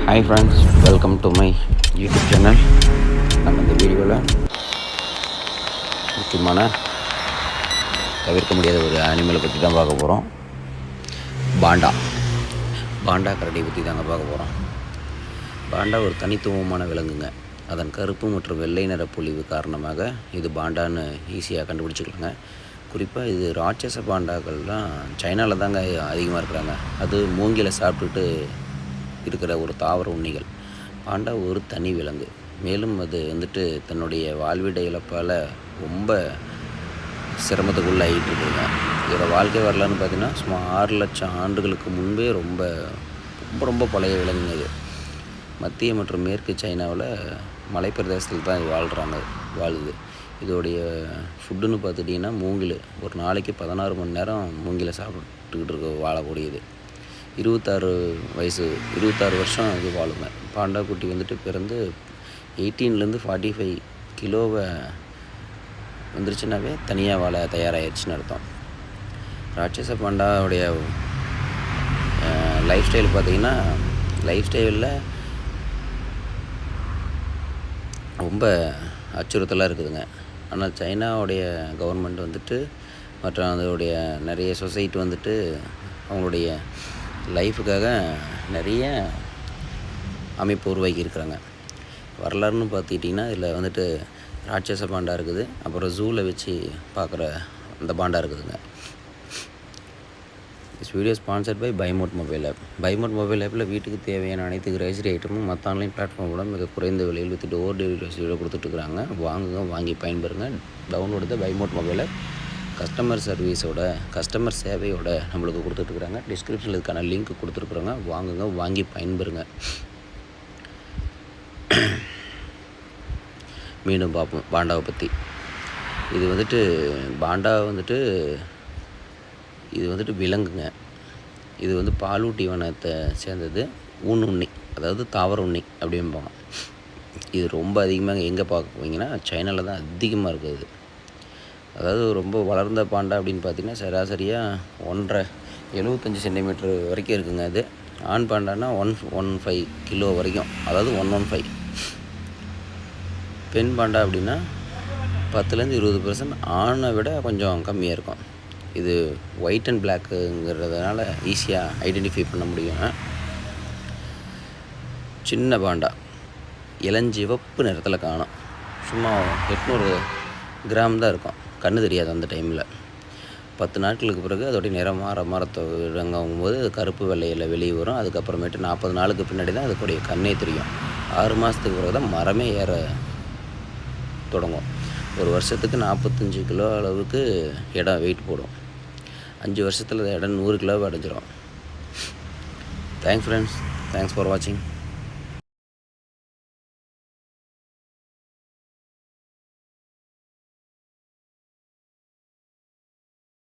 Hi friends, welcome to my YouTube channel. நம்ம இந்த வீடியோவில் முக்கியமான தவிர்க்க முடியாத ஒரு அனிமலை பற்றி தான் பார்க்க போகிறோம். பாண்டா கரடி பற்றி தாங்க பார்க்க போகிறோம். பாண்டா ஒரு தனித்துவமான விலங்குங்க. அதன் கருப்பு மற்றும் வெள்ளை நிற பொலிவு காரணமாக இது பாண்டான்னு ஈஸியாக கண்டுபிடிச்சிக்கலாங்க. குறிப்பாக இது ராட்சச பாண்டாக்கள்லாம் சைனாவில் தாங்க அதிகமாக இருக்கிறாங்க. அது மூங்கிலை சாப்பிட்டுட்டு இருக்கிற ஒரு தாவர உண்ணிகள். பாண்டா ஒரு தனி விலங்கு. மேலும் அது தன்னுடைய வாழ்விட இழப்பால் ரொம்ப சிரமத்துக்குள்ளே ஆகிட்டு இருக்குதுங்க. இதோட வாழ்க்கை வரலான்னு பார்த்தீங்கன்னா சுமார் 6 லட்சம் ஆண்டுகளுக்கு முன்பே ரொம்ப ரொம்ப ரொம்ப பழைய விலங்குங்க. இது மத்திய மற்றும் மேற்கு சைனாவில் மலைப்பிரதேசத்தில் தான் இது வாழுது. இதோடைய ஃபுட்டுன்னு பார்த்துட்டிங்கன்னா மூங்கில். ஒரு நாளைக்கு 16 மணி நேரம் மூங்கிலை சாப்பிட்டுக்கிட்டு வாழக்கூடியது. 26 வருஷம் இது வாழுங்க. பாண்டா குட்டி பிறந்து 18லேருந்து 45 கிலோவை வந்துருச்சுனாவே தனியாக வாழ தயாராகிடுச்சுன்னு அர்த்தம். ராட்சச பாண்டாவுடைய லைஃப் ஸ்டைல் பார்த்திங்கன்னா லைஃப் ரொம்ப அச்சுறுத்தலாக இருக்குதுங்க. ஆனால் சைனாவுடைய கவர்மெண்ட் மற்றும் அதோடைய நிறைய சொசைட்டி அவங்களுடைய லைஃபுக்காக நிறைய அமைப்பு உருவாக்கி இருக்கிறாங்க. வரலாறுன்னு பார்த்துக்கிட்டிங்கன்னா இதில் ராட்சச பாண்டா இருக்குது. அப்புறம் ஜூவில் வச்சு பார்க்குற அந்த பாண்டா இருக்குதுங்க. திஸ் வீடியோ ஸ்பான்சர்ட் பை பைமோட் மொபைல் ஆப். பைமோட் மொபைல் ஆப்பில் வீட்டுக்கு தேவையான அனைத்து கிராசரி ஐட்டமும் மற்ற ஆன்லைன் பிளாட்ஃபார்மோட மிக குறைந்த விலையில் வித்துட்டு டோர் டெலிவரி வசதியோட கொடுத்துட்ருக்குறாங்க. வாங்கி பயன்பெறுங்க. டவுன்லோடு த பைமோட் மொபைல் ஆப். கஸ்டமர் சேவையோட நம்மளுக்கு கொடுத்துட்ருக்குறாங்க. டிஸ்கிரிப்ஷனில் இதுக்கான லிங்க் கொடுத்துருக்குறோங்க. வாங்கி பயன்பெறுங்க. மீண்டும் பார்ப்போம் பாண்டாவை பற்றி. இது பாண்டா இது விலங்குங்க. இது பாலூட்டி வனத்தை சேர்ந்தது. ஊனுண்ணி, அதாவது தாவர உண்ணி அப்படிம்பாங்க. இது ரொம்ப அதிகமாக எங்கே பார்க்குவீங்கன்னா சைனாவில் தான் அதிகமாக இருக்குது. அதாவது ரொம்ப வளர்ந்த பாண்டா அப்படின்னு பார்த்திங்கன்னா சராசரியாக 1.75 சென்டிமீட்டர் வரைக்கும் இருக்குங்க. அது ஆண் பாண்டானா 115 கிலோ வரைக்கும், அதாவது 115. பெண் பாண்டா அப்படின்னா 10லேருந்து 20% ஆணை விட கொஞ்சம் கம்மியாக இருக்கும். இது ஒயிட் அண்ட் பிளாக்குங்கிறதுனால ஈஸியாக ஐடென்டிஃபை பண்ண முடியும். சின்ன பாண்டா இளஞ்சிவப்பு நிறத்தில் காணும். சும்மா 800 கிராம் தான் இருக்கும். கண்ணு தெரியாது அந்த டைமில். 10 நாட்களுக்கு பிறகு அதோடைய நிறம் மாற தொடங்கும்போது கருப்பு வெள்ளையில் வெளியே வரும். அதுக்கப்புறமேட்டு 40 நாளுக்கு பின்னாடி தான் அதுக்குடைய கண்ணே தெரியும். 6 மாதத்துக்கு பிறகு தான் மரமே ஏற தொடங்கும். ஒரு வருஷத்துக்கு 45 கிலோ அளவுக்கு வெயிட் போடும். 5 வருஷத்தில் இடம் 100 கிலோவை அடைஞ்சிடும். Thanks friends. தேங்க்ஸ் ஃபார் வாட்சிங்.